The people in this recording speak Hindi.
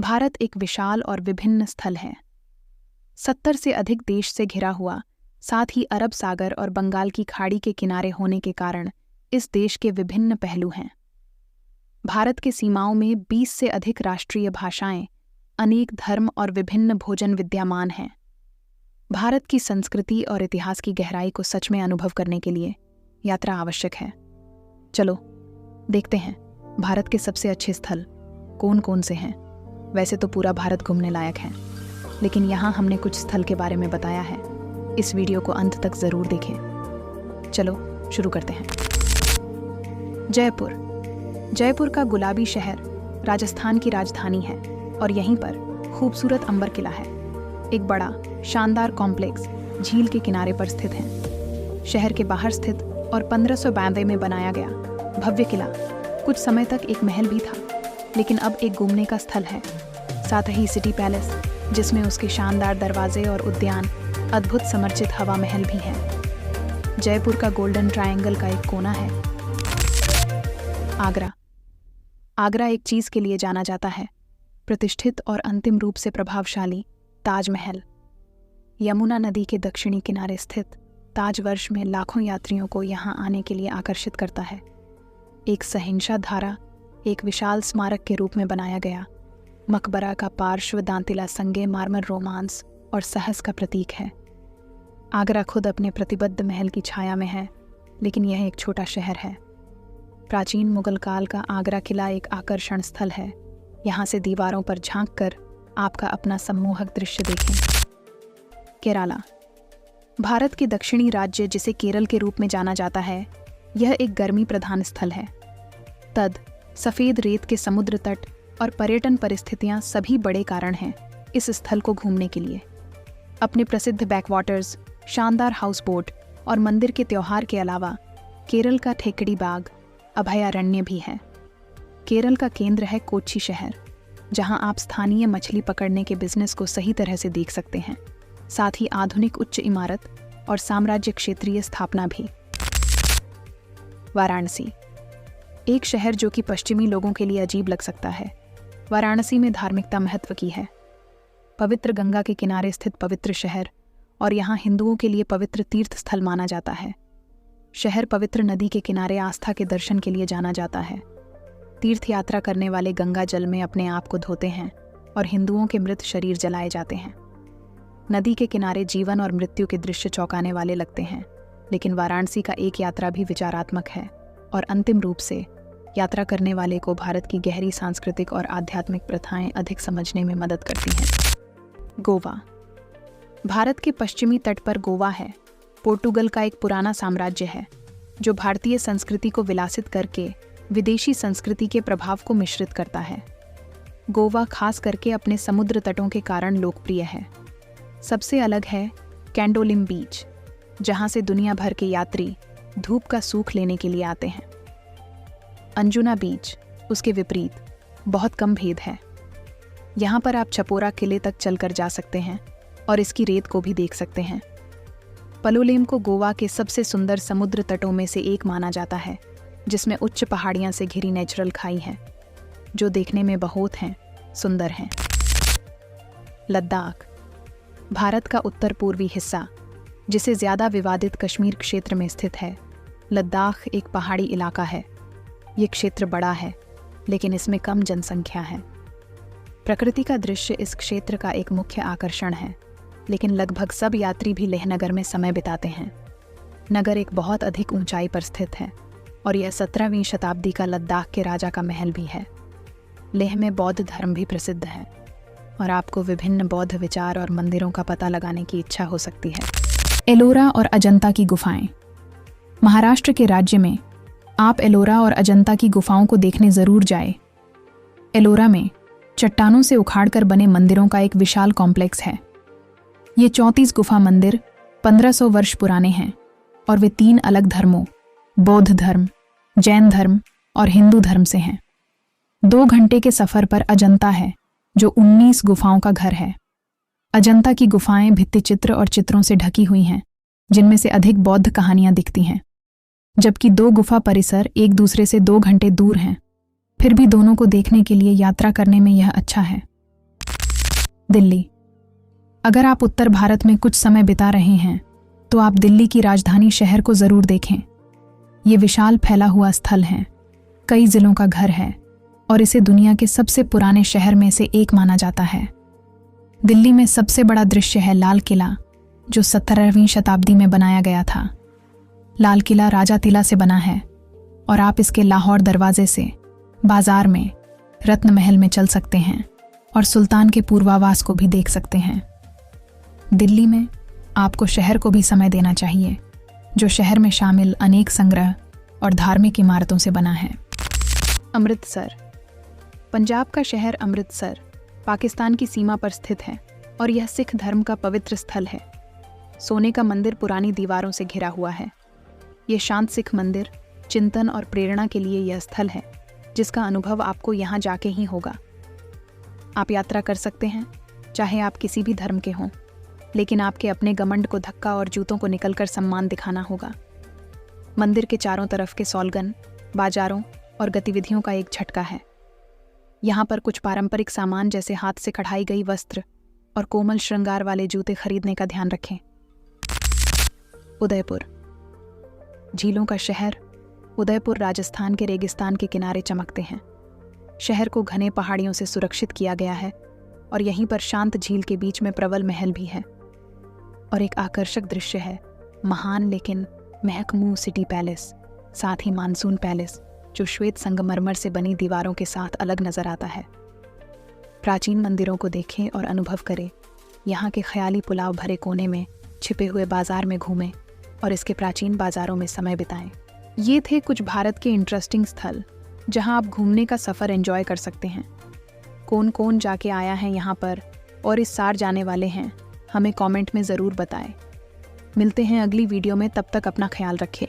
भारत एक विशाल और विभिन्न स्थल है। 70 से अधिक देश से घिरा हुआ, साथ ही अरब सागर और बंगाल की खाड़ी के किनारे होने के कारण इस देश के विभिन्न पहलू हैं। भारत के सीमाओं में 20 से अधिक राष्ट्रीय भाषाएं, अनेक धर्म और विभिन्न भोजन विद्यमान हैं। भारत की संस्कृति और इतिहास की गहराई को सच में अनुभव करने के लिए यात्रा आवश्यक है। चलो देखते हैं भारत के सबसे अच्छे स्थल कौन कौन से हैं। वैसे तो पूरा भारत घूमने लायक है, लेकिन यहाँ हमने कुछ स्थल के बारे में बताया है। इस वीडियो को अंत तक जरूर देखें। चलो शुरू करते हैं। जयपुर। जयपुर का गुलाबी शहर राजस्थान की राजधानी है और यहीं पर खूबसूरत अंबर किला है। एक बड़ा शानदार कॉम्प्लेक्स झील के किनारे पर स्थित है। शहर के बाहर स्थित और 1592 में बनाया गया भव्य किला कुछ समय तक एक महल भी था, लेकिन अब एक घूमने का स्थल है। साथ ही सिटी पैलेस, जिसमें उसके शानदार दरवाजे और उद्यान, अद्भुत समर्चित हवा महल भी हैं। जयपुर का गोल्डन ट्रायंगल का एक कोना है। आगरा। आगरा एक चीज के लिए जाना जाता है, प्रतिष्ठित और अंतिम रूप से प्रभावशाली ताजमहल। यमुना नदी के दक्षिणी किनारे स्थित ताज वर्ष में लाखों यात्रियों को यहां आने के लिए आकर्षित करता है। एक सहिंसा धारा एक विशाल स्मारक के रूप में बनाया गया मकबरा का पार्श्व दांतिला संगे मार्मर रोमांस और साहस का प्रतीक है। आगरा खुद अपने प्रतिबद्ध महल की छाया में है, लेकिन यह एक छोटा शहर है। प्राचीन मुगल काल का आगरा किला एक आकर्षण स्थल है। यहाँ से दीवारों पर झांककर आपका अपना सम्मोहक दृश्य देखें। केरला। भारत के दक्षिणी राज्य जिसे केरल के रूप में जाना जाता है, यह एक गर्मी प्रधान स्थल है। तद सफ़ेद रेत के समुद्र तट और पर्यटन परिस्थितियां सभी बड़े कारण हैं इस स्थल को घूमने के लिए। अपने प्रसिद्ध बैकवाटर्स, शानदार हाउस बोट और मंदिर के त्योहार के अलावा केरल का ठेकड़ी बाग अभयारण्य भी है। केरल का केंद्र है कोच्चि शहर, जहां आप स्थानीय मछली पकड़ने के बिजनेस को सही तरह से देख सकते हैं। साथ ही आधुनिक उच्च इमारत और साम्राज्य क्षेत्रीय स्थापना भी। वाराणसी। एक शहर जो कि पश्चिमी लोगों के लिए अजीब लग सकता है। वाराणसी में धार्मिकता महत्व की है। पवित्र गंगा के किनारे स्थित पवित्र शहर और यहाँ हिंदुओं के लिए पवित्र तीर्थ स्थल माना जाता है। शहर पवित्र नदी के किनारे आस्था के दर्शन के लिए जाना जाता है। तीर्थ यात्रा करने वाले गंगा जल में अपने आप को धोते हैं और हिंदुओं के मृत शरीर जलाए जाते हैं। नदी के किनारे जीवन और मृत्यु के दृश्य चौंकाने वाले लगते हैं, लेकिन वाराणसी का एक यात्रा भी विचारात्मक है और अंतिम रूप से यात्रा करने वाले को भारत की गहरी सांस्कृतिक और आध्यात्मिक प्रथाएं अधिक समझने में मदद करती हैं। गोवा। भारत के पश्चिमी तट पर गोवा है। पोर्टुगल का एक पुराना साम्राज्य है जो भारतीय संस्कृति को विलासित करके विदेशी संस्कृति के प्रभाव को मिश्रित करता है। गोवा खास करके अपने समुद्र तटों के कारण लोकप्रिय है। सबसे अलग है कैंडोलिम बीच, जहां से दुनिया भर के यात्री धूप का सूख लेने के लिए आते हैं। अंजुना बीच उसके विपरीत बहुत कम भेद है। यहाँ पर आप चपोरा किले तक चलकर जा सकते हैं और इसकी रेत को भी देख सकते हैं। पलोलेम को गोवा के सबसे सुंदर समुद्र तटों में से एक माना जाता है, जिसमें उच्च पहाड़ियाँ से घिरी नेचुरल खाई है जो देखने में बहुत हैं सुंदर हैं। लद्दाख। भारत का उत्तर पूर्वी हिस्सा, जिसे ज़्यादा विवादित कश्मीर क्षेत्र में स्थित है। लद्दाख एक पहाड़ी इलाका है। ये क्षेत्र बड़ा है, लेकिन इसमें कम जनसंख्या है। प्रकृति का दृश्य इस क्षेत्र का एक मुख्य आकर्षण है, लेकिन लगभग सब यात्री भी लेह नगर में समय बिताते हैं। नगर एक बहुत अधिक ऊंचाई पर स्थित है और यह 17वीं शताब्दी का लद्दाख के राजा का महल भी है। लेह में बौद्ध धर्म भी प्रसिद्ध है और आपको विभिन्न बौद्ध विचार और मंदिरों का पता लगाने की इच्छा हो सकती है। एलोरा और अजंता की गुफाएं। महाराष्ट्र के राज्य में आप एलोरा और अजंता की गुफाओं को देखने जरूर जाएं। एलोरा में चट्टानों से उखाड़कर बने मंदिरों का एक विशाल कॉम्प्लेक्स है। ये 34 गुफा मंदिर 1500 वर्ष पुराने हैं और वे 3 अलग धर्मों, बौद्ध धर्म, जैन धर्म और हिंदू धर्म से हैं। 2 घंटे के सफर पर अजंता है, जो 19 गुफाओं का घर है। अजंता की गुफाएं भित्तिचित्र और चित्रों से ढकी हुई हैं, जिनमें से अधिक बौद्ध कहानियां दिखती हैं, जबकि 2 गुफा परिसर एक दूसरे से 2 घंटे दूर हैं। फिर भी दोनों को देखने के लिए यात्रा करने में यह अच्छा है। दिल्ली। अगर आप उत्तर भारत में कुछ समय बिता रहे हैं तो आप दिल्ली की राजधानी शहर को जरूर देखें। ये विशाल फैला हुआ स्थल है, कई जिलों का घर है और इसे दुनिया के सबसे पुराने शहर में से एक माना जाता है। दिल्ली में सबसे बड़ा दृश्य है लाल किला, जो 17वीं शताब्दी में बनाया गया था। लाल किला राजा तिला से बना है और आप इसके लाहौर दरवाजे से बाजार में रत्न महल में चल सकते हैं और सुल्तान के पूर्वावास को भी देख सकते हैं। दिल्ली में आपको शहर को भी समय देना चाहिए, जो शहर में शामिल अनेक संग्रह और धार्मिक इमारतों से बना है। अमृतसर। पंजाब का शहर अमृतसर पाकिस्तान की सीमा पर स्थित है और यह सिख धर्म का पवित्र स्थल है। सोने का मंदिर पुरानी दीवारों से घिरा हुआ है। यह शांत सिख मंदिर चिंतन और प्रेरणा के लिए यह स्थल है, जिसका अनुभव आपको यहाँ जाके ही होगा। आप यात्रा कर सकते हैं, चाहे आप किसी भी धर्म के हों, लेकिन आपके अपने घमंड को धक्का और जूतों को निकलकर सम्मान दिखाना होगा। मंदिर के चारों तरफ के सॉल्गन, बाजारों और गतिविधियों का एक झटका है। यहाँ पर कुछ पारंपरिक सामान जैसे हाथ से कढ़ाई गई वस्त्र और कोमल श्रृंगार वाले जूते खरीदने का ध्यान रखें। उदयपुर। झीलों का शहर उदयपुर राजस्थान के रेगिस्तान के किनारे चमकते हैं। शहर को घने पहाड़ियों से सुरक्षित किया गया है और यहीं पर शांत झील के बीच में प्रबल महल भी है। और एक आकर्षक दृश्य है महान लेकिन महकमू सिटी पैलेस, साथ ही मानसून पैलेस, जो श्वेत संगमरमर से बनी दीवारों के साथ अलग नजर आता है। प्राचीन मंदिरों को देखें और अनुभव करें। यहाँ के ख्याली पुलाव भरे कोने में छिपे हुए बाजार में घूमें और इसके प्राचीन बाजारों में समय बिताएं। ये थे कुछ भारत के इंटरेस्टिंग स्थल जहाँ आप घूमने का सफ़र एंजॉय कर सकते हैं। कौन कौन जाके आया है यहाँ पर और इस साल जाने वाले हैं, हमें कमेंट में ज़रूर बताएं। मिलते हैं अगली वीडियो में, तब तक अपना ख्याल रखें।